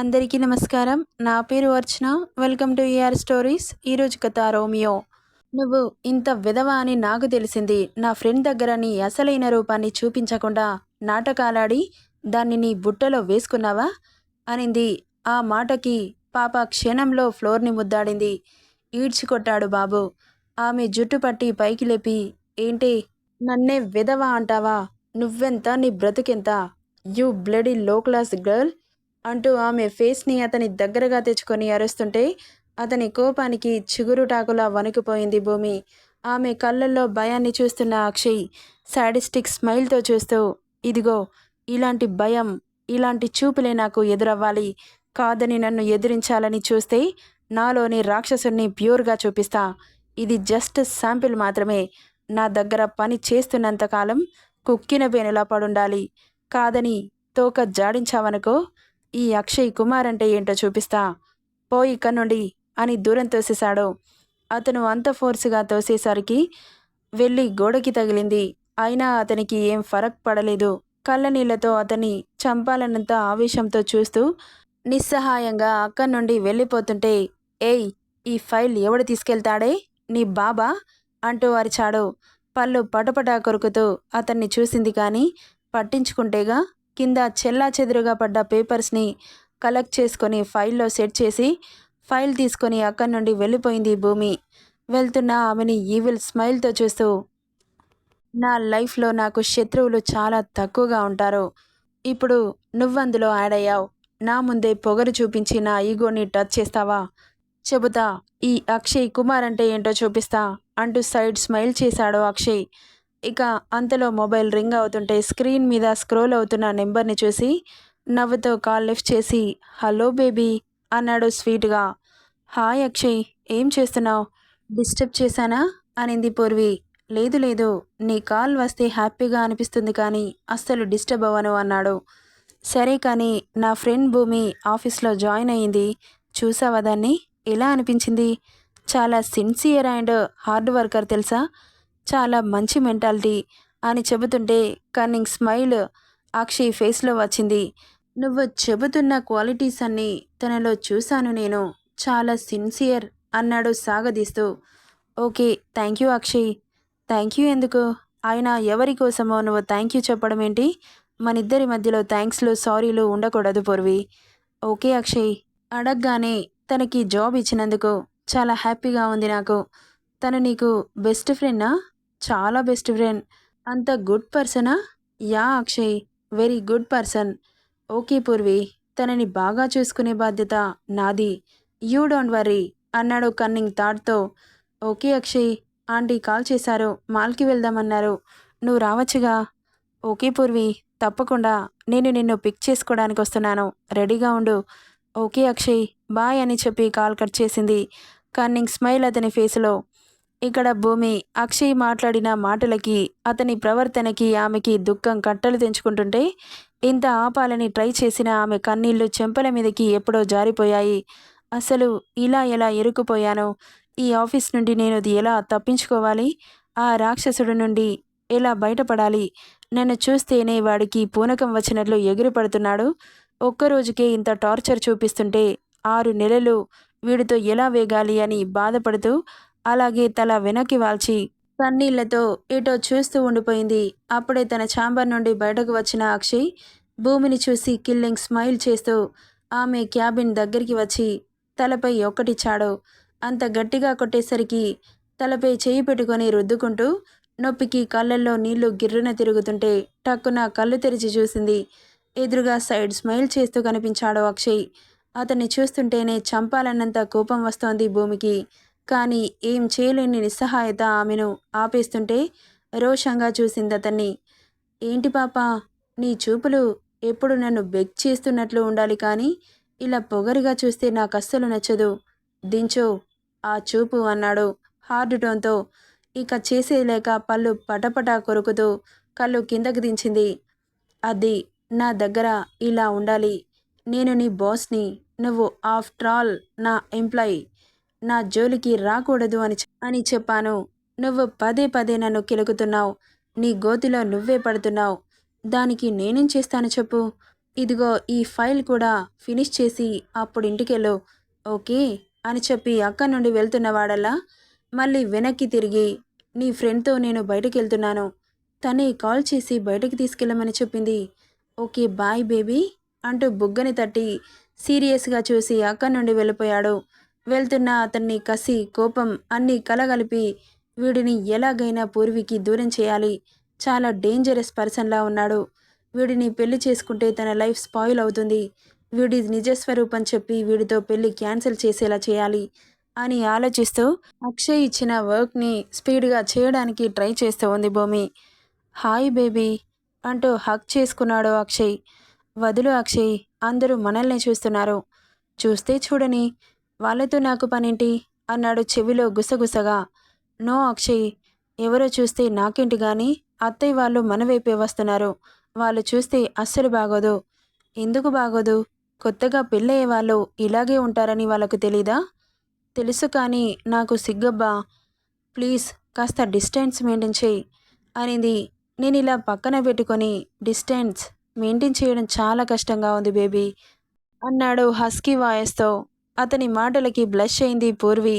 అందరికీ నమస్కారం. నా పేరు Archana. Welcome to AR stories. ఈరోజు కథ రోమియో. నువ్వు ఇంత విధవ అని నాకు తెలిసింది. నా ఫ్రెండ్ దగ్గర నీ అసలైన రూపాన్ని చూపించకుండా నాటకాలాడి దాన్ని నీ బుట్టలో వేసుకున్నావా? అనింది. ఆ మాటకి పాప క్షణంలో ఫ్లోర్ని ముద్దాడింది. ఈడ్చికొట్టాడు బాబు. ఆమె జుట్టు పట్టి పైకి లేపి, ఏంటి నన్నే విధవ అంటావా? నువ్వెంత, నీ బ్రతుకెంత? యూ బ్లడీ లో క్లాస్ గర్ల్ అంటూ ఆమె ఫేస్ని అతని దగ్గరగా తెచ్చుకొని అరుస్తుంటే అతని కోపానికి చిగురుటాకులా వణికిపోయింది భూమి. ఆమె కళ్ళల్లో భయాన్ని చూస్తున్న అక్షయ్ సాడిస్టిక్ స్మైల్తో చూస్తూ, ఇదిగో ఇలాంటి భయం, ఇలాంటి చూపులే నాకు ఎదురవ్వాలి. కాదని నన్ను ఎదిరించాలని చూస్తే నాలోని రాక్షసుని ప్యూర్గా చూపిస్తా. ఇది జస్ట్ శాంపిల్ మాత్రమే. నా దగ్గర పని చేస్తున్నంతకాలం కుక్కిన పేనులా పడుండాలి. కాదని తోక జాడించావనుకో, ఈ అక్షయ్ కుమార్ అంటే ఏంటో చూపిస్తా. పోయి కన్నుండి అని దూరం తోసేశాడు. అతను అంత ఫోర్సుగా తోసేసరికి వెళ్ళి గోడకి తగిలింది. అయినా అతనికి ఏం ఫరక్ పడలేదు. కళ్ళ నీళ్లతో అతన్ని చంపాలన్నంత ఆవేశంతో చూస్తూ నిస్సహాయంగా అక్కడి నుండి వెళ్ళిపోతుంటే, ఏయ్, ఈ ఫైల్ ఎవడు తీసుకెళ్తాడే? నీ బాబా అంటూ అరిచాడు. పళ్ళు పటపటా కొరుకుతూ అతన్ని చూసింది కానీ పట్టించుకుంటేగా. కింద చెల్లా చెదురుగా పడ్డ పేపర్స్ని కలెక్ట్ చేసుకొని ఫైల్లో సెట్ చేసి ఫైల్ తీసుకొని అక్కడి నుండి వెళ్ళిపోయింది భూమి. వెళ్తున్న ఆమెని ఈవిల్ స్మైల్తో చూస్తూ, నా లైఫ్లో నాకు శత్రువులు చాలా తక్కువగా ఉంటారు. ఇప్పుడు నువ్వందులో యాడ్ అయ్యావు. నా ముందే పొగరు చూపించి నా ఈగోని టచ్ చేస్తావా? చెబుతా, ఈ అక్షయ్ కుమార్ అంటే ఏంటో చూపిస్తా అంటూ సైడ్ స్మైల్ చేశాడు అక్షయ్. ఇక అంతలో మొబైల్ రింగ్ అవుతుంటే స్క్రీన్ మీద స్క్రోల్ అవుతున్న నెంబర్ని చూసి నవ్వుతో కాల్ లిఫ్ట్ చేసి, హలో బేబీ అన్నాడు స్వీట్గా. హాయ్ అక్షయ్, ఏం చేస్తున్నావు? డిస్టర్బ్ చేశానా అనింది పూర్వి. లేదు లేదు, నీ కాల్ వస్తే హ్యాపీగా అనిపిస్తుంది కానీ అస్సలు డిస్టర్బ్ అవ్వను అన్నాడు. సరే కానీ నా ఫ్రెండ్ భూమి ఆఫీస్లో జాయిన్ అయ్యింది. చూసావా దాన్ని? ఎలా అనిపించింది? చాలా సిన్సియర్ అండ్ హార్డ్ వర్కర్ తెలుసా? చాలా మంచి మెంటాలిటీ అని చెబుతుంటే కన్నింగ్ స్మైల్ అక్షయ్ ఫేస్లో వచ్చింది. నువ్వు చెబుతున్న క్వాలిటీస్ అన్నీ తనలో చూశాను నేను. చాలా సిన్సియర్ అన్నాడు సాగదీస్తూ. Okay, thank you Akshay. Thank you ఎందుకు? ఆయన ఎవరి కోసమో నువ్వు థ్యాంక్ యూ చెప్పడం ఏంటి? మనిద్దరి మధ్యలో థ్యాంక్స్లు సారీలు ఉండకూడదు పూర్వి. ఓకే అక్షయ్. అడగగానే తనకి జాబ్ ఇచ్చినందుకు చాలా హ్యాపీగా ఉంది నాకు. తను నీకు బెస్ట్ ఫ్రెండా? చాలా బెస్ట్ ఫ్రెండ్. అంత గుడ్ పర్సనా? Yeah Akshay, very good person. Okay Purvi, తనని బాగా చూసుకునే బాధ్యత నాది. యూ డోంట్ వర్రీ అన్నాడు కన్నింగ్ థాట్తో. ఓకే అక్షయ్, ఆంటీ కాల్ చేశారు, మాల్కి వెళ్దామన్నారు. నువ్వు రావచ్చుగా? ఓకే పూర్వి, తప్పకుండా. నేను నిన్ను పిక్ చేసుకోవడానికి వస్తున్నాను, రెడీగా ఉండు. ఓకే అక్షయ్, బాయ్ అని చెప్పి కాల్ కట్ చేసింది. కన్నింగ్ స్మైల్ అతని ఫేసులో. ఇక్కడ భూమి అక్షయ్ మాట్లాడిన మాటలకి, అతని ప్రవర్తనకి ఆమెకి దుఃఖం కట్టలు తెంచుకుంటుంటే ఇంత ఆపాలని ట్రై చేసిన ఆమె కన్నీళ్లు చెంపల మీదకి ఎప్పుడో జారిపోయాయి. అసలు ఇలా ఎలా ఇరుక్కుపోయానో? ఈ ఆఫీస్ నుండి నేను ఎలా తప్పించుకోవాలి? ఆ రాక్షసుడి నుండి ఎలా బయటపడాలి? నన్ను చూస్తేనే వాడికి పూనకం వచ్చినట్లు ఎగిరిపడుతున్నాడు. ఒక్కరోజుకే ఇంత టార్చర్ చూపిస్తుంటే 6 నెలలు వీడితో ఎలా వేగాలి అని బాధపడుతూ అలాగే తల వెనక్కి వాల్చి కన్నీళ్లతో ఏటో చూస్తూ ఉండిపోయింది. అప్పుడే తన ఛాంబర్ నుండి బయటకు వచ్చిన అక్షయ్ భూమిని చూసి కిల్లింగ్ స్మైల్ చేస్తూ ఆమె క్యాబిన్ దగ్గరికి వచ్చి తలపై ఒక్కటిచ్చాడు. అంత గట్టిగా కొట్టేసరికి తలపై చేయి పెట్టుకొని రుద్దుకుంటూ నొప్పికి కళ్ళల్లో నీళ్లు గిర్రున తిరుగుతుంటే టక్కున కళ్ళు తెరిచి చూసింది. ఎదురుగా సైడ్ స్మైల్ చేస్తూ కనిపించాడు అక్షయ్. అతన్ని చూస్తుంటేనే చంపాలన్నంత కోపం వస్తోంది భూమికి. కానీ ఏం చేయలేని నిస్సహాయత ఆమెను ఆపేస్తుంటే రోషంగా చూసింది అతన్ని. ఏంటి పాపా, నీ చూపులు ఎప్పుడు నన్ను బెగ్ చేస్తున్నట్లు ఉండాలి కానీ ఇలా పొగరుగా చూస్తే నాకు అస్సలు నచ్చదు. దించో ఆ చూపు అన్నాడు హార్డ్ టోన్తో. ఇక చేసేది లేక పళ్ళు పటపటా కొరుకుతూ కళ్ళు కిందకి దించింది. అది నా దగ్గర ఇలా ఉండాలి. నేను నీ బాస్ని. నువ్వు ఆఫ్టర్ ఆల్ నా ఎంప్లాయీ. నా జోలికి రాకూడదు అని చెప్పాను. నువ్వు పదే పదే నన్ను కెలుకుతున్నావు. నీ గోతిలో నువ్వే పడుతున్నావు. దానికి నేనేం చేస్తాను చెప్పు? ఇదిగో ఈ ఫైల్ కూడా ఫినిష్ చేసి అప్పుడు ఇంటికెళ్ళు, ఓకే అని చెప్పి అక్కడి నుండి వెళ్తున్నవాడల్లా మళ్ళీ వెనక్కి తిరిగి, నీ ఫ్రెండ్తో నేను బయటకెళ్తున్నాను, తనే కాల్ చేసి బయటకు తీసుకెళ్ళమని చెప్పింది, ఓకే బాయ్ బేబీ అంటూ బుగ్గని తట్టి సీరియస్గా చూసి అక్కడి నుండి వెళ్ళిపోయాడు. వెళ్తున్న అతన్ని కసి, కోపం అన్నీ కలగలిపి వీడిని ఎలాగైనా పూర్వికి దూరం చేయాలి, చాలా డేంజరస్ పర్సన్లా ఉన్నాడు, వీడిని పెళ్లి చేసుకుంటే తన లైఫ్ స్పాయిల్ అవుతుంది, వీడి నిజస్వరూపం చెప్పి వీడితో పెళ్లి క్యాన్సిల్ చేసేలా చేయాలి అని ఆలోచిస్తూ అక్షయ్ ఇచ్చిన వర్క్ని స్పీడ్గా చేయడానికి ట్రై చేస్తూ ఉంది భూమి. హాయ్ బేబీ అంటూ హక్ చేసుకున్నాడు అక్షయ్. వదులు అక్షయ్, అందరూ మనల్ని చూస్తున్నారు, చూస్తే చూడని, వాళ్ళతో నాకు పనేంటి అన్నాడు చెవిలో గుసగుసగా. నో అక్షయ్, ఎవరో చూస్తే నాకేంటి గాని, అత్తయ్య వాళ్ళు మన వైపే వస్తున్నారు, వాళ్ళు చూస్తే అస్సలు బాగోదు. ఎందుకు బాగోదు? కొత్తగా పెళ్ళయ్యే వాళ్ళు ఇలాగే ఉంటారని వాళ్ళకు తెలీదా? తెలుసు కానీ నాకు సిగ్గబ్బా, ప్లీజ్ కాస్త డిస్టెన్స్ మెయింటైన్ చేయి అనింది. నేను ఇలా పక్కన పెట్టుకొని డిస్టెన్స్ మెయింటైన్ చేయడం చాలా కష్టంగా ఉంది బేబీ అన్నాడు హస్కీ వాయిస్తో. అతని మాటలకి బ్లష్ అయింది పూర్వి.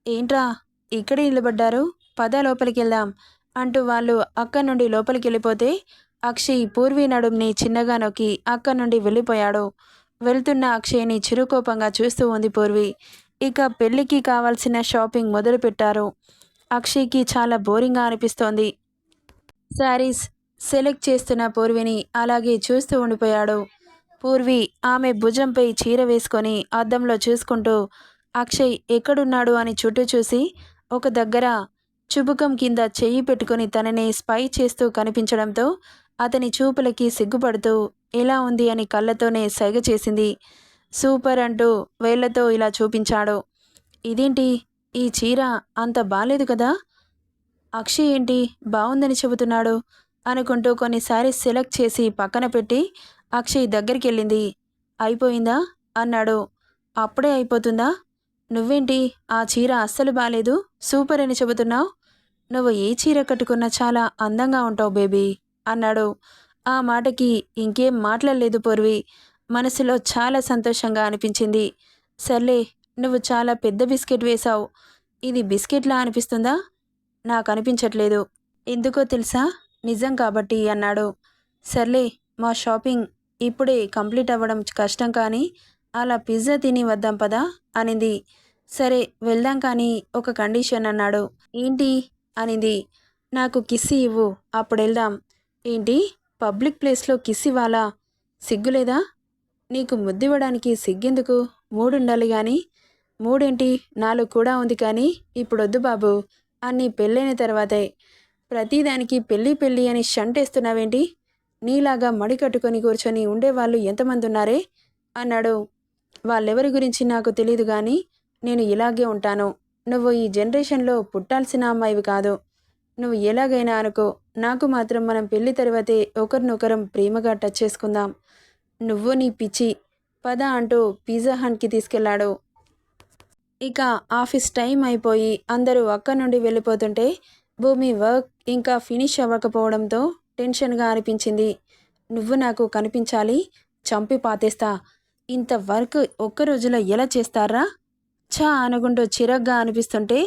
ఏంట్రా ఇక్కడే నిలబడ్డారు, పద లోపలికి వెళ్దాం అంటూ వాళ్ళు అక్కడి నుండి లోపలికి వెళ్ళిపోతే అక్షయ్ పూర్వి నడుంని చిన్నగా నొక్కి అక్కడి నుండి వెళ్ళిపోయాడు. వెళ్తున్న అక్షయ్ని చిరుకోపంగా చూస్తూ ఉంది పూర్వి. ఇక పెళ్లికి కావాల్సిన షాపింగ్ మొదలుపెట్టారు. అక్షయ్కి చాలా బోరింగ్గా అనిపిస్తోంది. శారీస్ సెలెక్ట్ చేస్తున్న పూర్విని అలాగే చూస్తూ ఉండిపోయాడు. పూర్వి ఆమె భుజంపై చీర వేసుకొని అద్దంలో చూసుకుంటూ అక్షయ్ ఎక్కడున్నాడు అని చుట్టూ చూసి ఒక దగ్గర చుబుకం కింద చెయ్యి పెట్టుకుని తనని స్పై చేస్తూ కనిపించడంతో అతని చూపులకి సిగ్గుపడుతూ ఎలా ఉంది అని కళ్ళతోనే సైగ చేసింది. సూపర్ అంటూ వేళ్లతో ఇలా చూపించాడు. ఇదేంటి, ఈ చీర అంత బాలేదు కదా, అక్షయ్ ఏంటి బాగుందని చెబుతున్నాడు అనుకుంటూ కొన్ని శారీస్ సెలెక్ట్ చేసి పక్కన పెట్టి అక్షయ్ దగ్గరికి వెళ్ళింది. అయిపోయిందా అన్నాడు. అప్పుడే అయిపోతుందా, నువ్వేంటి ఆ చీర అస్సలు బాలేదు, సూపర్ అని చెబుతున్నావు, నువ్వు ఏ చీర కట్టుకున్నా చాలా అందంగా ఉంటావు బేబీ అన్నాడు. ఆ మాటకి ఇంకేం మాట్లాడలేదు పూర్వి. మనసులో చాలా సంతోషంగా అనిపించింది. సర్లే, నువ్వు చాలా పెద్ద బిస్కెట్ వేశావు, ఇది బిస్కెట్లా అనిపిస్తుందా, నాకు అనిపించట్లేదు, ఎందుకో తెలుసా, నిజం కాబట్టి అన్నాడు. సర్లే, మా షాపింగ్ ఇప్పుడే కంప్లీట్ అవ్వడం కష్టం కానీ అలా పిజ్జా తిని వద్దాం పదా అనింది. సరే వెళ్దాం కానీ ఒక కండిషన్ అన్నాడు. ఏంటి అనింది. నాకు కిస్ ఇవ్వు అప్పుడు వెళ్దాం. ఏంటి, పబ్లిక్ ప్లేస్లో కిస్ ఇవ్వాలా, సిగ్గులేదా, నీకు ముద్దివ్వడానికి సిగ్గెందుకు, మూడుండాలి కానీ, మూడేంటి 4 కూడా ఉంది కానీ ఇప్పుడొద్దు బాబు, అన్నీ పెళ్ళైన తర్వాతే, ప్రతిదానికి పెళ్ళి పెళ్ళి అని షంటేస్తున్నావేంటి, నీలాగా మడి కట్టుకొని కూర్చొని ఉండేవాళ్ళు ఎంతమంది ఉన్నారే అన్నాడు. వాళ్ళెవరి గురించి నాకు తెలీదు కానీ నేను ఇలాగే ఉంటాను, నువ్వు ఈ జనరేషన్లో పుట్టాల్సిన అమ్మాయివి కాదు, నువ్వు ఎలాగైనా అనుకో, నాకు మాత్రం మనం పెళ్లి తర్వాతే ఒకరినొకరం ప్రేమగా టచ్ చేసుకుందాం, నువ్వు నీ పిచ్చి, పద అంటూ పిజ్జా హట్కి తీసుకెళ్లాడు. ఇక ఆఫీస్ టైం అయిపోయి అందరూ అక్కడి నుండి వెళ్ళిపోతుంటే భూమి వర్క్ ఇంకా ఫినిష్ అవ్వకపోవడంతో టెన్షన్గా అనిపించింది. నువ్వు నాకు కనిపించాలి, చంపి పాతేస్తా, ఇంత వర్క్ ఒక్క రోజులో ఎలా చేస్తారా ఛా అనుకుంటూ చిరగ్గా అనిపిస్తుంటే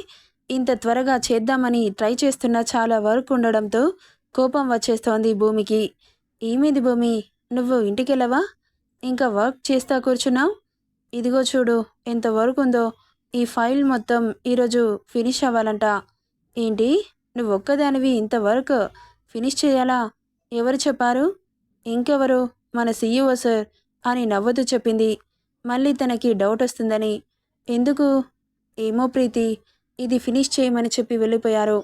ఇంత త్వరగా చేద్దామని ట్రై చేస్తున్న చాలా వర్క్ ఉండడంతో కోపం వచ్చేస్తోంది భూమికి. ఏమేది భూమి, నువ్వు ఇంటికెళ్ళవా, ఇంకా వర్క్ చేస్తా కూర్చున్నావు, ఇదిగో చూడు ఎంత వర్క్ ఉందో, ఈ ఫైల్ మొత్తం ఈరోజు ఫినిష్ అవ్వాలంట. ఏంటి, నువ్వు ఒక్కదానివి ఇంత వర్క్ ఫినిష్ చేయాలా, ఎవరు చెప్పారు, ఇంకెవరు, మన సీఈఓ సార్ అని నవ్వుతూ చెప్పింది. మళ్ళీ తనకి డౌట్ వస్తుందని. ఎందుకు, ఏమో ప్రీతి, ఇది ఫినిష్ చేయమని చెప్పి వెళ్ళిపోయారు,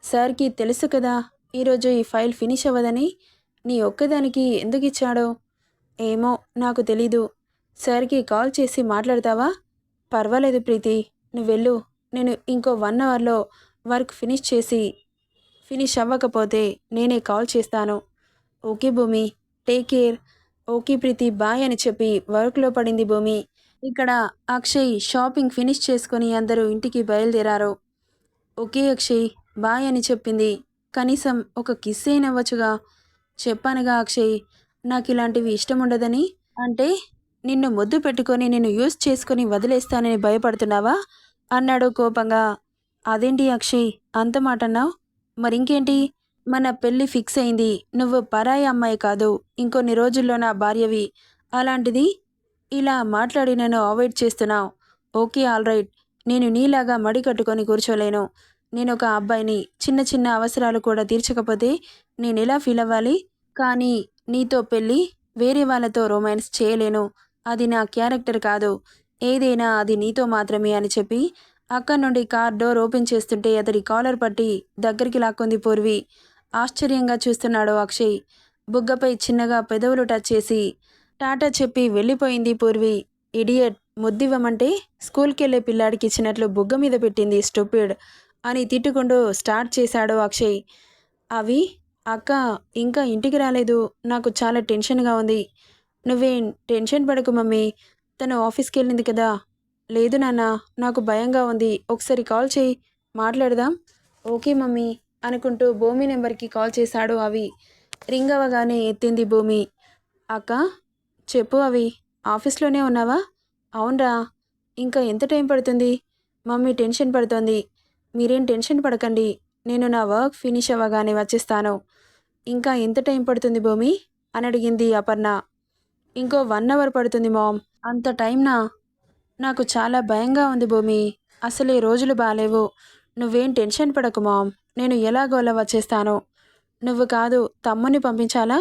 సార్కి తెలుసు కదా ఈరోజు ఈ ఫైల్ ఫినిష్ అవ్వదని, నీ ఒక్కదానికి ఎందుకు ఇచ్చాడో ఏమో నాకు తెలీదు, సార్కి కాల్ చేసి మాట్లాడతావా, పర్వాలేదు ప్రీతి, నువ్వు వెళ్ళు, నేను ఇంకో 1 అవర్లో వర్క్ ఫినిష్ అవ్వకపోతే నేనే కాల్ చేస్తాను, ఓకే భూమి, టేక్ కేర్, ఓకే ప్రీతి బాయ్ అని చెప్పి వర్క్లో పడింది భూమి. ఇక్కడ అక్షయ్ షాపింగ్ ఫినిష్ చేసుకొని అందరూ ఇంటికి బయలుదేరారు. ఓకే అక్షయ్ బాయ్ అని చెప్పింది. కనీసం ఒక కిస్ అయినవ్వచ్చుగా, చెప్పానుగా అక్షయ్, నాకిలాంటివి ఇష్టముండదని? అంటే నిన్ను ముద్దు పెట్టుకొని నిన్ను యూజ్ చేసుకొని వదిలేస్తానని భయపడుతున్నావా? అన్నాడు కోపంగా. అదేంటి అక్షయ్ అంత మాటన్నావు? మరింకేంటి? మన పెళ్లి ఫిక్స్ అయింది. నువ్వు పరాయి అమ్మాయి కాదు. ఇంకొన్ని రోజుల్లో నా భార్యవి. అలాంటిది ఇలా మాట్లాడి నన్ను అవాయిడ్ చేస్తున్నావు. Okay alright. నేను నీలాగా మడి కట్టుకొని కూర్చోలేను. నేనొక అబ్బాయిని. చిన్న చిన్న అవసరాలు కూడా తీర్చకపోతే నేనెలా ఫీల్ అవ్వాలి? కానీ నీతో పెళ్ళి వేరే వాళ్ళతో రొమాన్స్ చేయలేను. అది నా క్యారెక్టర్ కాదు. ఏదైనా అది నీతో మాత్రమే అని చెప్పి అక్కడి నుండి కార్ డోర్ ఓపెన్ చేస్తుంటే అతడి కాలర్ పట్టి దగ్గరికి లాక్కుంది పూర్వి. ఆశ్చర్యంగా చూస్తున్నాడు అక్షయ్. బుగ్గపై చిన్నగా పెదవులు టచ్ చేసి టాటా చెప్పి వెళ్ళిపోయింది పూర్వి. ఇడియట్, ముద్దివ్వమంటే స్కూల్కెళ్ళే పిల్లాడికి ఇచ్చినట్లు బుగ్గ మీద పెట్టింది స్టూపిడ్ అని తిట్టుకుంటూ స్టార్ట్ చేశాడు అక్షయ్. అవి అక్క ఇంకా ఇంటికి రాలేదు. నాకు చాలా టెన్షన్గా ఉంది. నువ్వేం టెన్షన్ పడకు మమ్మీ. తను ఆఫీస్కి వెళ్ళింది కదా. లేదు నాన్న, నాకు భయంగా ఉంది. ఒకసారి కాల్ చేయి, మాట్లాడదాం. ఓకే మమ్మీ అనుకుంటూ భూమి నెంబర్కి కాల్ చేశాడు అవి. రింగ్ అవ్వగానే ఎత్తింది భూమి. అక్క చెప్పు అవి, ఆఫీస్లోనే ఉన్నావా? అవునరా. ఇంకా ఎంత టైం పడుతుంది? మమ్మీ టెన్షన్ పడుతోంది. మీరేం టెన్షన్ పడకండి. నేను నా వర్క్ ఫినిష్ అవ్వగానే వచ్చేస్తాను. ఇంకా ఎంత టైం పడుతుంది భూమి అని అడిగింది అపర్ణ. ఇంకో 1 అవర్ పడుతుంది మామ్. అంత టైంనా? నాకు చాలా భయంగా ఉంది భూమి. అసలే రోజులు బాలేవు. నువ్వేం టెన్షన్ పడకు మామ్. నేను ఎలాగోలా వచ్చేస్తాను. నువ్వు కాదు తమ్ముని పంపించాలా?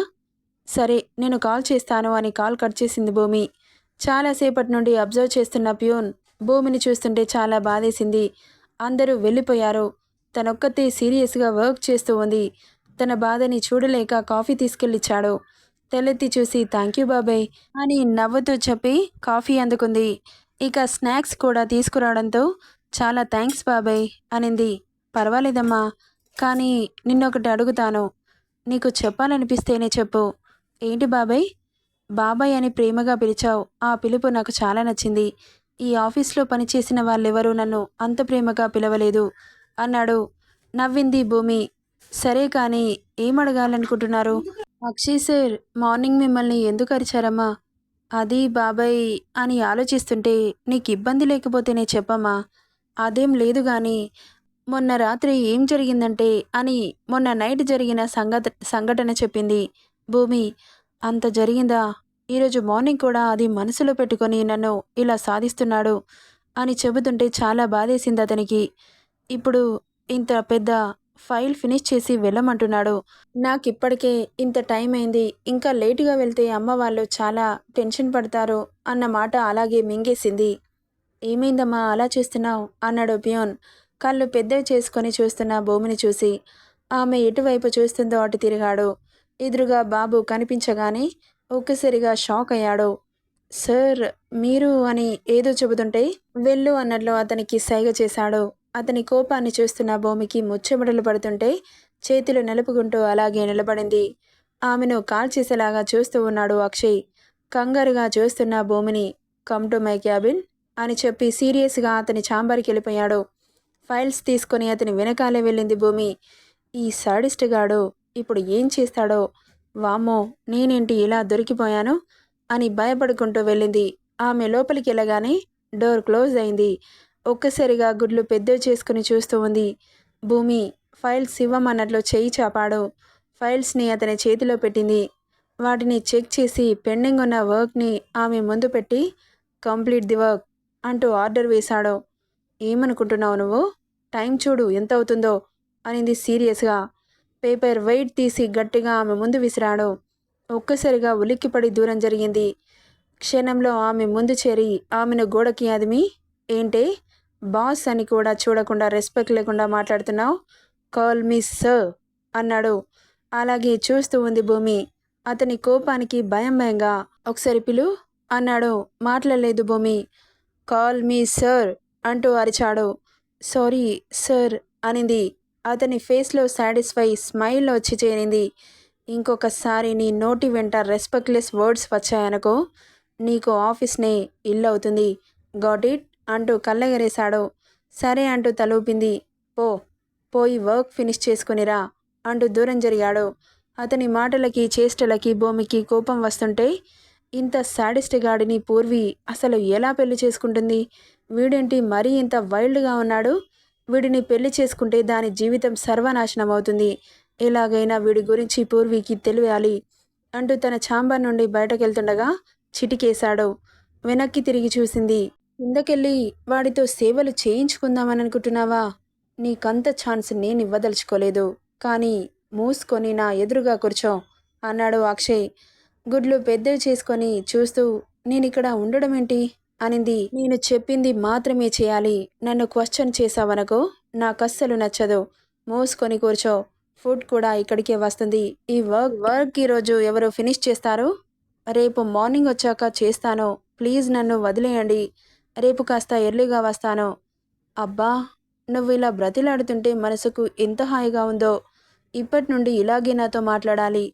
సరే నేను కాల్ చేస్తాను అని కాల్ కట్ చేసింది భూమి. చాలాసేపటి నుండి అబ్జర్వ్ చేస్తున్న ప్యూన్ భూమిని చూస్తుంటే చాలా బాధేసింది. అందరూ వెళ్ళిపోయారు. తనొక్కతే సీరియస్గా వర్క్ చేస్తూ ఉంది. తన బాధని చూడలేక కాఫీ తీసుకెళ్ళిచ్చాడు. తెల్లెత్తి చూసి థ్యాంక్ యూ బాబాయ్ అని నవ్వుతూ చెప్పి కాఫీ అందుకుంది. ఇక స్నాక్స్ కూడా తీసుకురావడంతో చాలా థ్యాంక్స్ బాబాయ్ అనింది. పర్వాలేదమ్మా, కానీ నిన్నొకటి అడుగుతాను. నీకు చెప్పాలనిపిస్తేనే చెప్పు. ఏంటి బాబాయ్? బాబాయ్ అని ప్రేమగా పిలిచావు. ఆ పిలుపు నాకు చాలా నచ్చింది. ఈ ఆఫీస్లో పనిచేసిన వాళ్ళెవరూ నన్ను అంత ప్రేమగా పిలవలేదు అన్నాడు. నవ్వింది భూమి. సరే కానీ ఏమడగాలనుకుంటున్నారు? అక్షయ్ సార్ మార్నింగ్ మిమ్మల్ని ఎందుకు అరిచారమ్మా? అది బాబాయ్ అని ఆలోచిస్తుంటే నీకు ఇబ్బంది లేకపోతేనే చెప్పమ్మా. అదేం లేదు గాని మొన్న రాత్రి ఏం జరిగిందంటే అని మొన్న నైట్ జరిగిన సంఘటన చెప్పింది భూమి. అంత జరిగిందా? ఈరోజు మార్నింగ్ కూడా అది మనసులో పెట్టుకొని నన్ను ఇలా సాధిస్తున్నాడు అని చెబుతుంటే చాలా బాధేసింది అతనికి. ఇప్పుడు ఇంత పెద్ద ఫైల్ ఫినిష్ చేసి వెళ్ళమంటున్నాడు. నాకిప్పటికే ఇంత టైం అయింది. ఇంకా లేటుగా వెళ్తే అమ్మ వాళ్ళు చాలా టెన్షన్ పడతారు అన్న మాట అలాగే మింగేసింది. ఏమైందమ్మా అలా చూస్తున్నావు అన్నాడు ప్యూన్ కళ్ళు పెద్దవి చేసుకొని చూస్తున్న భూమిని చూసి. ఆమె ఎటువైపు చూస్తుందో అటు తిరిగాడు. ఎదురుగా బాబు కనిపించగానే ఒక్కసారిగా షాక్ అయ్యాడు. సార్ మీరు అని ఏదో చెబుతుంటే వెళ్ళు అన్నట్లు అతనికి సైగ చేశాడు. అతని కోపాన్ని చూస్తున్న భూమికి ముచ్చెమటలు పడుతుంటే చేతులు నలుపుకుంటూ అలాగే నిలబడింది. ఆమెను కాల్ చేసేలాగా చూస్తూ ఉన్నాడు అక్షయ్. కంగారుగా చూస్తున్న భూమిని కమ్ టు మై క్యాబిన్ అని చెప్పి సీరియస్గా అతని ఛాంబర్కి వెళ్ళిపోయాడు. ఫైల్స్ తీసుకొని అతని వెనకాలే వెళ్ళింది భూమి. ఈ సాడిస్ట్ గాడు ఇప్పుడు ఏం చేస్తాడో? వామ్మో, నేనేంటి ఇలా దొరికిపోయాను అని భయపడుకుంటూ వెళ్ళింది. ఆమె లోపలికి వెళ్ళగానే డోర్ క్లోజ్ అయింది. ఒక్కసారిగా గుడ్లు పెద్దవి చేసుకుని చూస్తూ ఉంది. భూమి ఫైల్స్ ఇవ్వమన్నట్లు చేయి చాపాడు. ఫైల్స్ని అతని చేతిలో పెట్టింది. వాటిని చెక్ చేసి పెండింగ్ ఉన్న వర్క్ని ఆమె ముందు పెట్టి కంప్లీట్ ది వర్క్ అంటూ ఆర్డర్ వేశాడు. ఏమనుకుంటున్నావు నువ్వు? టైం చూడు ఎంత అవుతుందో అనింది సీరియస్గా. పేపర్ వెయిట్ తీసి గట్టిగా ఆమె ముందు విసిరాడు. ఒక్కసారిగా ఉలిక్కిపడి దూరం జరిగింది. క్షణంలో ఆమె ముందు చేరి ఆమెను గోడకి అదిమి, ఏంటే బాస్ అని కూడా చూడకుండా రెస్పెక్ట్ లేకుండా మాట్లాడుతున్నావు? కాల్ మీ సర్ అన్నాడు. అలాగే చూస్తూ ఉంది భూమి. అతని కోపానికి భయంగా ఒకసారి పిలు అన్నాడు. మాట్లాడలేదు భూమి. కాల్ మీ సర్ అంటూ అరిచాడు. సారీ సర్ అనింది. అతని ఫేస్లో సాటిస్ఫై స్మైల్ వచ్చి చేరింది. ఇంకొకసారి నీ నోటి వెంట రెస్పెక్ట్లెస్ వర్డ్స్ వచ్చాయనుకో, నీకు ఆఫీస్నే ఇల్లు అవుతుంది. గాట్ ఇట్ అంటూ కళ్ళెగరేశాడు. సరే అంటూ తలూపింది. పోయి వర్క్ ఫినిష్ చేసుకునిరా అంటూ దూరం జరిగాడు. అతని మాటలకి చేష్టలకి భూమికి కోపం వస్తుంటే ఇంత శాడిస్ట్ గాడిని పూర్వి అసలు ఎలా పెళ్లి చేసుకుంటుంది? వీడేంటి మరీ ఇంత వైల్డ్గా ఉన్నాడు? వీడిని పెళ్లి చేసుకుంటే దాని జీవితం సర్వనాశనం అవుతుంది. ఎలాగైనా వీడి గురించి పూర్వికి తెలియాలి అంటూ తన ఛాంబర్ నుండి బయటకెళ్తుండగా చిటికేశాడు. వెనక్కి తిరిగి చూసింది. కిందకెళ్ళి వాడితో సేవలు చేయించుకుందామని అనుకుంటున్నావా? నీకంత ఛాన్స్ నేనివ్వదలుచుకోలేదు. కానీ మూసుకొని నా ఎదురుగా కూర్చో అన్నాడు అక్షయ్. గుడ్లు పెద్దవి చేసుకొని చూస్తూ నేనిక్కడ ఉండడమేంటి అనింది. నేను చెప్పింది మాత్రమే చేయాలి. నన్ను క్వశ్చన్ చేశావనుకో నాకస్సలు నచ్చదు. మూసుకొని కూర్చో. ఫుడ్ కూడా ఇక్కడికే వస్తుంది. ఈ వర్క్ ఈరోజు ఎవరు ఫినిష్ చేస్తారు? రేపు మార్నింగ్ వచ్చాక చేస్తాను. ప్లీజ్ నన్ను వదిలేయండి. రేపు కాస్త ఎర్లీగా వస్తాను. అబ్బా, నువ్వు ఇలా బ్రతిలాడుతుంటే మనసుకు ఎంత హాయిగా ఉందో. ఇప్పటి నుండి ఇలాగే నాతో మాట్లాడాలి.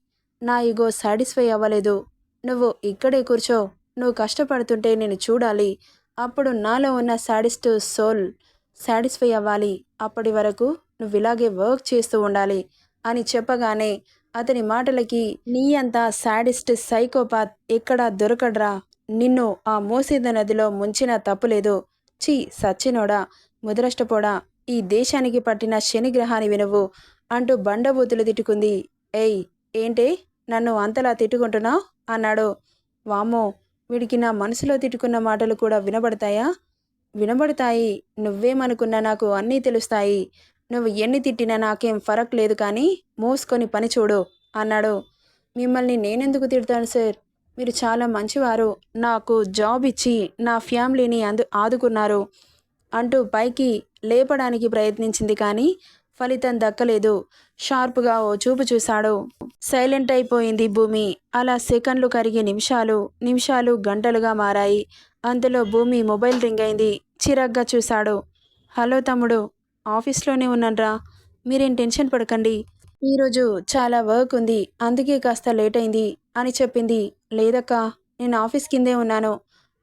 నా ఈగో సాటిస్ఫై అవ్వలేదు. నువ్వు ఇక్కడే కూర్చో. నువ్వు కష్టపడుతుంటే నేను చూడాలి. అప్పుడు నాలో ఉన్న సాడిస్ట్ సోల్ సాటిస్ఫై అవ్వాలి. అప్పటి వరకు నువ్వు ఇలాగే వర్క్ చేస్తూ ఉండాలి అని చెప్పగానే అతని మాటలకి నీ అంత సాడిస్ట్ సైకోపాత్ ఎక్కడా దొరకడ్రా. నిన్ను ఆ మోసేద నదిలో ముంచిన తప్పులేదు. చీ సచ్చినోడా, ముదరష్టపోడా, ఈ దేశానికి పట్టిన శనిగ్రహానివి నువ్వు అంటూ బండబూతులు తిట్టుకుంది. ఏయ్, ఏంటే నన్ను అంతలా తిట్టుకుంటున్నావు అన్నాడు. వామ్మో, వీడికి నా మనసులో తిట్టుకున్న మాటలు కూడా వినబడతాయా? వినబడతాయి. నువ్వేమనుకున్నా నాకు అన్నీ తెలుస్తాయి. నువ్వు ఎన్ని తిట్టినా నాకేం ఫరక్ లేదు, కానీ మోసుకొని పని చూడు అన్నాడు. మిమ్మల్ని నేనెందుకు తిడతాను సార్? మీరు చాలా మంచివారు. నాకు జాబ్ ఇచ్చి నా ఫ్యామిలీని ఆదుకున్నారు అంటూ పైకి లేపడానికి ప్రయత్నించింది, కానీ ఫలితం దక్కలేదు. షార్ప్గా ఓ చూపు చూశాడు. సైలెంట్ అయిపోయింది భూమి. అలా సెకండ్లు కరిగి నిమిషాలు గంటలుగా మారాయి. అంతలో భూమి మొబైల్ రింగ్ అయింది. చిరాగ్గా చూశాడు. హలో తమ్ముడు, ఆఫీస్లోనే ఉన్నాన్రా. మీరేం టెన్షన్ పడకండి. ఈరోజు చాలా వర్క్ ఉంది, అందుకే కాస్త లేట్ అయింది అని చెప్పింది. లేదక్క, నేను ఆఫీస్ కిందే ఉన్నాను.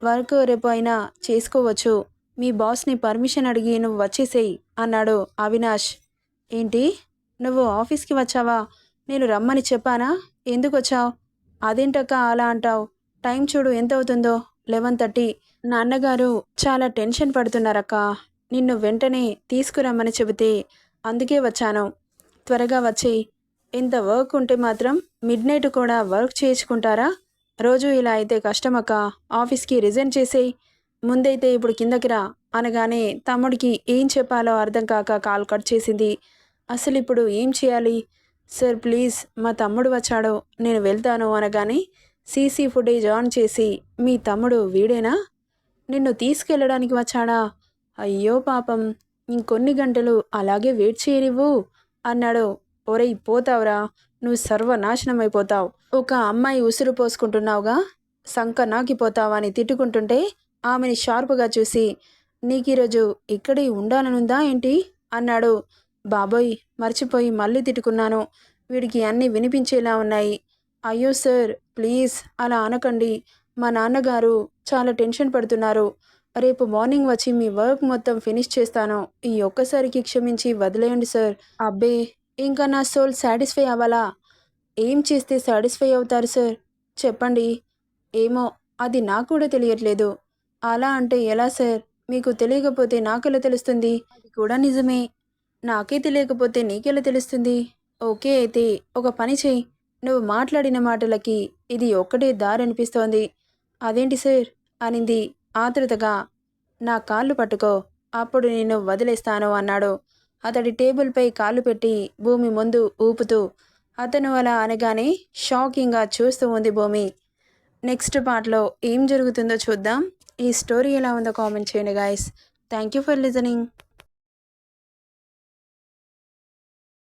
వర్క్ రేపు అయినా చేసుకోవచ్చు. మీ బాస్ని పర్మిషన్ అడిగి నువ్వు వచ్చేసేయి అన్నాడు అవినాష్. ఏంటి, నువ్వు ఆఫీస్కి వచ్చావా? నేను రమ్మని చెప్పానా? ఎందుకు వచ్చావు? అదేంటక్క అలా అంటావు? టైం చూడు ఎంత అవుతుందో, 11:30. నాన్నగారు చాలా టెన్షన్ పడుతున్నారక్క. నిన్ను వెంటనే తీసుకురమ్మని చెబితే అందుకే వచ్చాను. త్వరగా వచ్చేయి. ఇంత వర్క్ ఉంటే మాత్రం మిడ్నైట్ కూడా వర్క్ చేయించుకుంటారా? రోజు ఇలా అయితే కష్టమక్క. ఆఫీస్కి రిజైన్ చేసేయి. ముందైతే ఇప్పుడు కిందకి రా అనగానే తమ్ముడికి ఏం చెప్పాలో అర్థం కాక కాల్ కట్ చేసింది. అసలు ఇప్పుడు ఏం చేయాలి? సార్ ప్లీజ్, మా తమ్ముడు వచ్చాడు, నేను వెళ్తాను అనగానే సీసీ ఫుటేజ్ ఆన్ చేసి, మీ తమ్ముడు వీడేనా? నిన్ను తీసుకెళ్ళడానికి వచ్చాడా? అయ్యో పాపం, ఇంకొన్ని గంటలు అలాగే వెయిట్ చేయనివ్వు అన్నాడు. ఒరేయ్ పోతావురా, నువ్వు సర్వనాశనం అయిపోతావు. ఒక అమ్మాయి ఉసురు పోసుకుంటున్నావుగా, సంక నాకిపోతావా అని తిట్టుకుంటుంటే ఆమెని షార్పుగా చూసి, నీకీరోజు ఇక్కడే ఉండాలనుందా ఏంటి అన్నాడు. బాబోయ్, మర్చిపోయి మళ్ళీ తిట్టుకున్నాను. వీడికి అన్నీ వినిపించేలా ఉన్నాయి. అయ్యో సార్ ప్లీజ్ అలా అనకండి. మా నాన్నగారు చాలా టెన్షన్ పడుతున్నారు. రేపు మార్నింగ్ వచ్చి మీ వర్క్ మొత్తం ఫినిష్ చేస్తాను. ఈ ఒక్కసారికి క్షమించి వదిలేయండి సార్. అబ్బే, ఇంకా నా సోల్ సాటిస్ఫై అవ్వాలా? ఏం చేస్తే సాటిస్ఫై అవుతారు సార్ చెప్పండి. ఏమో, అది నాకు కూడా తెలియట్లేదు. అలా అంటే ఎలా సార్? మీకు తెలియకపోతే నాకెలా తెలుస్తుంది? అది కూడా నిజమే. నాకే తెలియకపోతే నీకెలా తెలుస్తుంది? ఓకే, అయితే ఒక పని చెయ్యి. నువ్వు మాట్లాడిన మాటలకి ఇది ఒక్కటే దారనిపిస్తోంది. అదేంటి సార్ అనింది ఆతృతగా. నా కాళ్ళు పట్టుకో, అప్పుడు నేను వదిలేస్తాను అన్నాడు. అతడి టేబుల్పై కాళ్ళు పెట్టి భూమి ముందు ఊపుతూ. అతను అలా అనగానే షాకింగ్గా చూస్తూ ఉంది భూమి. నెక్స్ట్ పార్ట్లో ఏం జరుగుతుందో చూద్దాం. ఈ స్టోరీ ఎలా ఉందో కామెంట్ చేయండి guys. Thank you for listening.